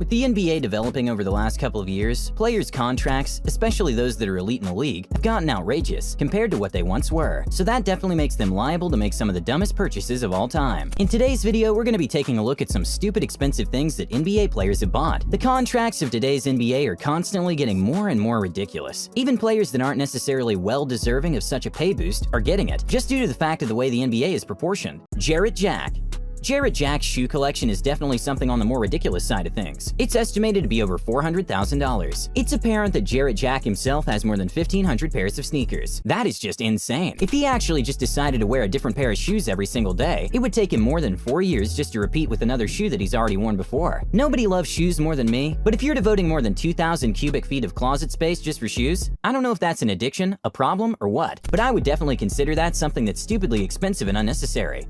With the NBA developing over the last couple of years, players' contracts, especially those that are elite in the league, have gotten outrageous compared to what they once were, so that definitely makes them liable to make some of the dumbest purchases of all time. In today's video, we're going to be taking a look at some stupid expensive things that NBA players have bought. The contracts of today's NBA are constantly getting more and more ridiculous. Even players that aren't necessarily well deserving of such a pay boost are getting it, just due to the fact of the way the NBA is proportioned. Jarrett Jack. Jarrett Jack's shoe collection is definitely something on the more ridiculous side of things. It's estimated to be over $400,000. It's apparent that Jarrett Jack himself has more than 1,500 pairs of sneakers. That is just insane. If he actually just decided to wear a different pair of shoes every single day, it would take him more than 4 years just to repeat with another shoe that he's already worn before. Nobody loves shoes more than me, but if you're devoting more than 2,000 cubic feet of closet space just for shoes, I don't know if that's an addiction, a problem, or what, but I would definitely consider that something that's stupidly expensive and unnecessary.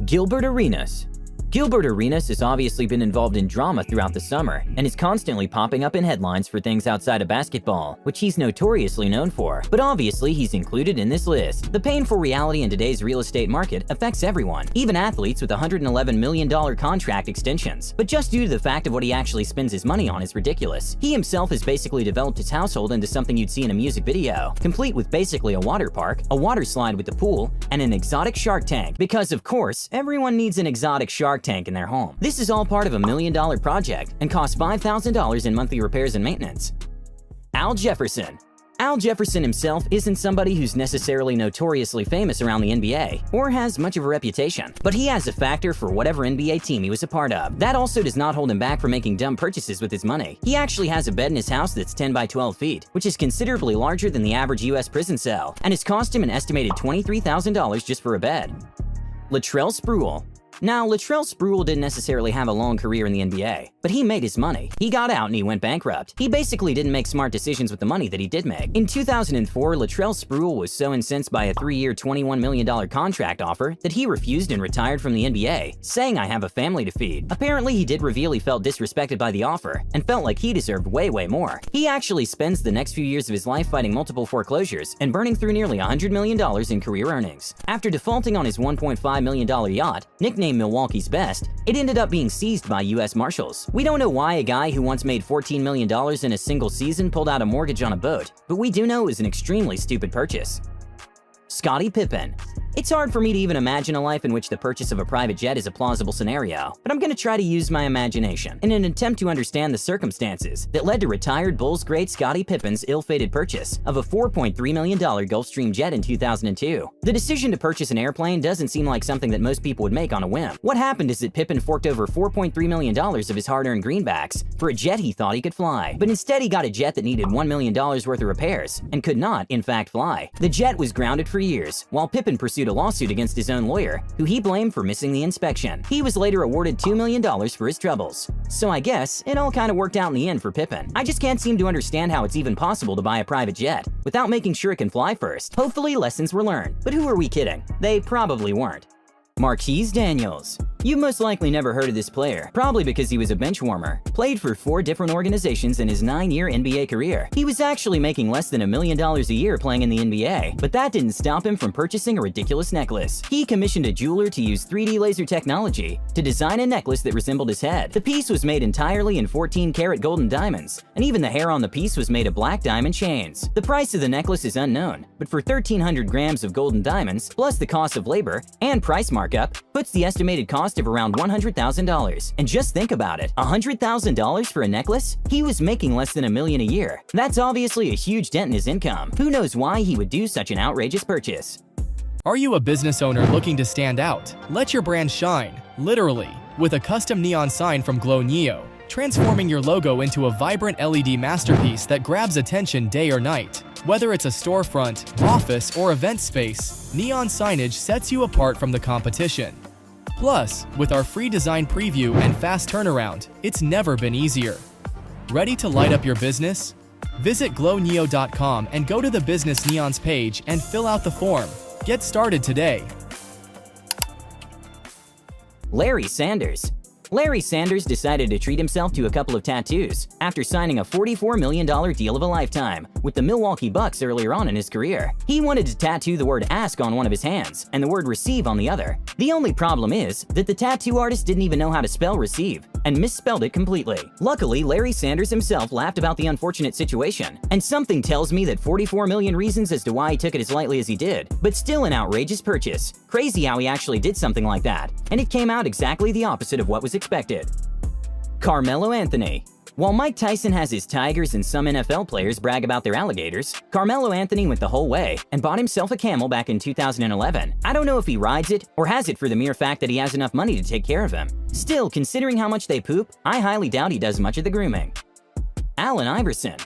Gilbert Arenas. Gilbert Arenas has obviously been involved in drama throughout the summer and is constantly popping up in headlines for things outside of basketball, which he's notoriously known for, but obviously he's included in this list. The painful reality in today's real estate market affects everyone, even athletes with $111 million contract extensions. But just due to the fact of what he actually spends his money on is ridiculous. He himself has basically developed his household into something you'd see in a music video, complete with basically a water park, a water slide with a pool, and an exotic shark tank, because of course, everyone needs an exotic shark tank in their home. This is all part of a $1 million project and costs $5,000 in monthly repairs and maintenance. Al Jefferson. Al Jefferson himself isn't somebody who's necessarily notoriously famous around the NBA or has much of a reputation, but he has a factor for whatever NBA team he was a part of. That also does not hold him back from making dumb purchases with his money. He actually has a bed in his house that's 10 by 12 feet, which is considerably larger than the average US prison cell, and has cost him an estimated $23,000 just for a bed. Latrell Sprewell. Now, Latrell Sprewell didn't necessarily have a long career in the NBA, but he made his money. He got out and he went bankrupt. He basically didn't make smart decisions with the money that he did make. In 2004, Latrell Sprewell was so incensed by a 3-year, $21 million contract offer that he refused and retired from the NBA, saying, "I have a family to feed." Apparently, he did reveal he felt disrespected by the offer and felt like he deserved way more. He actually spends the next few years of his life fighting multiple foreclosures and burning through nearly $100 million in career earnings. After defaulting on his $1.5 million yacht, nicknamed Milwaukee's Best, it ended up being seized by US Marshals. We don't know why a guy who once made $14 million in a single season pulled out a mortgage on a boat, but we do know it was an extremely stupid purchase. Scottie Pippen. It's hard for me to even imagine a life in which the purchase of a private jet is a plausible scenario, but I'm going to try to use my imagination in an attempt to understand the circumstances that led to retired Bulls great Scottie Pippen's ill-fated purchase of a $4.3 million Gulfstream jet in 2002. The decision to purchase an airplane doesn't seem like something that most people would make on a whim. What happened is that Pippen forked over $4.3 million of his hard-earned greenbacks for a jet he thought he could fly, but instead he got a jet that needed $1 million worth of repairs and could not, in fact, fly. The jet was grounded for years, while Pippen pursued a lawsuit against his own lawyer, who he blamed for missing the inspection. He was later awarded $2 million for his troubles. So I guess it all kind of worked out in the end for Pippen. I just can't seem to understand how it's even possible to buy a private jet without making sure it can fly first. Hopefully lessons were learned, but who are we kidding? They probably weren't. Marquis Daniels. You've most likely never heard of this player, probably because he was a bench warmer. Played for 4 different organizations in his 9-year NBA career. He was actually making less than $1 million a year playing in the NBA, but that didn't stop him from purchasing a ridiculous necklace. He commissioned a jeweler to use 3D laser technology to design a necklace that resembled his head. The piece was made entirely in 14-karat golden diamonds, and even the hair on the piece was made of black diamond chains. The price of the necklace is unknown, but for 1,300 grams of golden diamonds, plus the cost of labor and price markup, puts the estimated cost of around $100,000. And just think about it, $100,000 for a necklace? He was making less than $1 million a year. That's obviously a huge dent in his income. Who knows why he would do such an outrageous purchase? Are you a business owner looking to stand out? Let your brand shine, literally, with a custom neon sign from Glow Neo, transforming your logo into a vibrant LED masterpiece that grabs attention day or night. Whether it's a storefront, office, or event space, neon signage sets you apart from the competition. Plus, with our free design preview and fast turnaround, it's never been easier. Ready to light up your business? Visit glowneo.com and go to the Business Neons page and fill out the form. Get started today. Larry Sanders. Larry Sanders decided to treat himself to a couple of tattoos after signing a $44 million deal of a lifetime with the Milwaukee Bucks earlier on in his career. He wanted to tattoo the word ask on one of his hands and the word receive on the other. The only problem is that the tattoo artist didn't even know how to spell receive and misspelled it completely. Luckily, Larry Sanders himself laughed about the unfortunate situation, and something tells me that 44 million reasons as to why he took it as lightly as he did, but still an outrageous purchase. Crazy how he actually did something like that, and it came out exactly the opposite of what was expected. Carmelo Anthony. While Mike Tyson has his tigers and some NFL players brag about their alligators, Carmelo Anthony went the whole way and bought himself a camel back in 2011. I don't know if he rides it or has it for the mere fact that he has enough money to take care of him. Still, considering how much they poop, I highly doubt he does much of the grooming. Allen Iverson.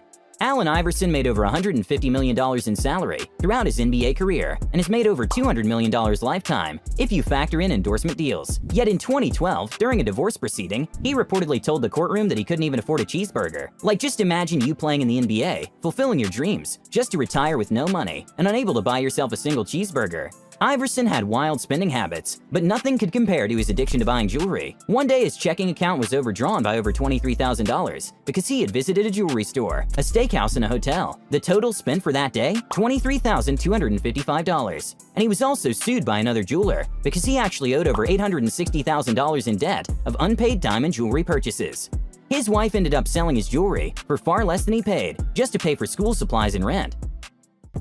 Allen Iverson made over $150 million in salary throughout his NBA career and has made over $200 million lifetime if you factor in endorsement deals. Yet in 2012, during a divorce proceeding, he reportedly told the courtroom that he couldn't even afford a cheeseburger. Like, just imagine you playing in the NBA, fulfilling your dreams, just to retire with no money and unable to buy yourself a single cheeseburger. Iverson had wild spending habits, but nothing could compare to his addiction to buying jewelry. One day his checking account was overdrawn by over $23,000 because he had visited a jewelry store, a steakhouse, and a hotel. The total spent for that day? $23,255. And he was also sued by another jeweler because he actually owed over $860,000 in debt of unpaid diamond jewelry purchases. His wife ended up selling his jewelry for far less than he paid, just to pay for school supplies and rent.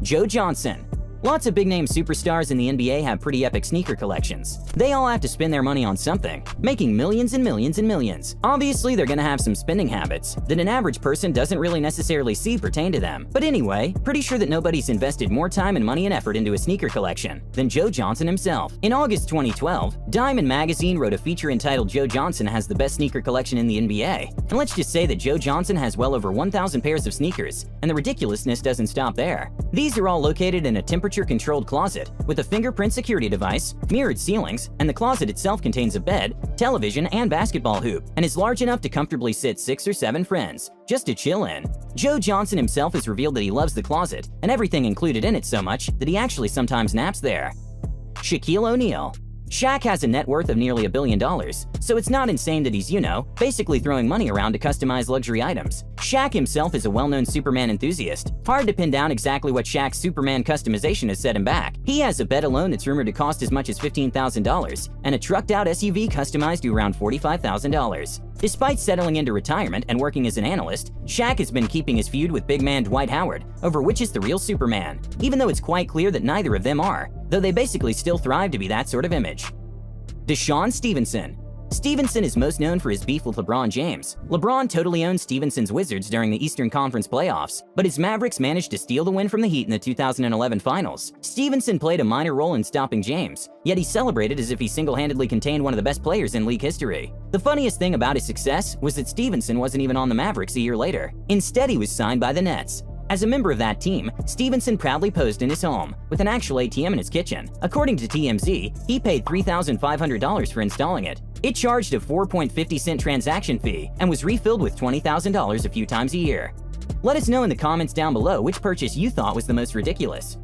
Joe Johnson. Lots of big-name superstars in the NBA have pretty epic sneaker collections. They all have to spend their money on something, making millions and millions and millions. Obviously, they're gonna have some spending habits that an average person doesn't really necessarily see pertain to them. But anyway, pretty sure that nobody's invested more time and money and effort into a sneaker collection than Joe Johnson himself. In August 2012, Diamond Magazine wrote a feature entitled "Joe Johnson has the best sneaker collection in the NBA." And let's just say that Joe Johnson has well over 1,000 pairs of sneakers, and the ridiculousness doesn't stop there. These are all located in a temperature-controlled closet with a fingerprint security device, mirrored ceilings, and the closet itself contains a bed, television, and basketball hoop, and is large enough to comfortably sit 6 or 7 friends just to chill in. Joe Johnson himself has revealed that he loves the closet and everything included in it so much that he actually sometimes naps there. Shaquille O'Neal. Shaq has a net worth of nearly $1 billion, so it's not insane that he's, basically throwing money around to customize luxury items. Shaq himself is a well-known Superman enthusiast. Hard to pin down exactly what Shaq's Superman customization has set him back. He has a bed alone that's rumored to cost as much as $15,000, and a trucked-out SUV customized to around $45,000. Despite settling into retirement and working as an analyst, Shaq has been keeping his feud with big man Dwight Howard over which is the real Superman, even though it's quite clear that neither of them are, though they basically still thrive to be that sort of image. DeShawn Stevenson. Stevenson is most known for his beef with LeBron James. LeBron totally owned Stevenson's Wizards during the Eastern Conference playoffs, but his Mavericks managed to steal the win from the Heat in the 2011 finals. Stevenson played a minor role in stopping James, yet he celebrated as if he single-handedly contained one of the best players in league history. The funniest thing about his success was that Stevenson wasn't even on the Mavericks a year later. Instead, he was signed by the Nets. As a member of that team, Stevenson proudly posed in his home with an actual ATM in his kitchen. According to TMZ, he paid $3,500 for installing it. It charged a 4.50-cent transaction fee and was refilled with $20,000 a few times a year. Let us know in the comments down below which purchase you thought was the most ridiculous.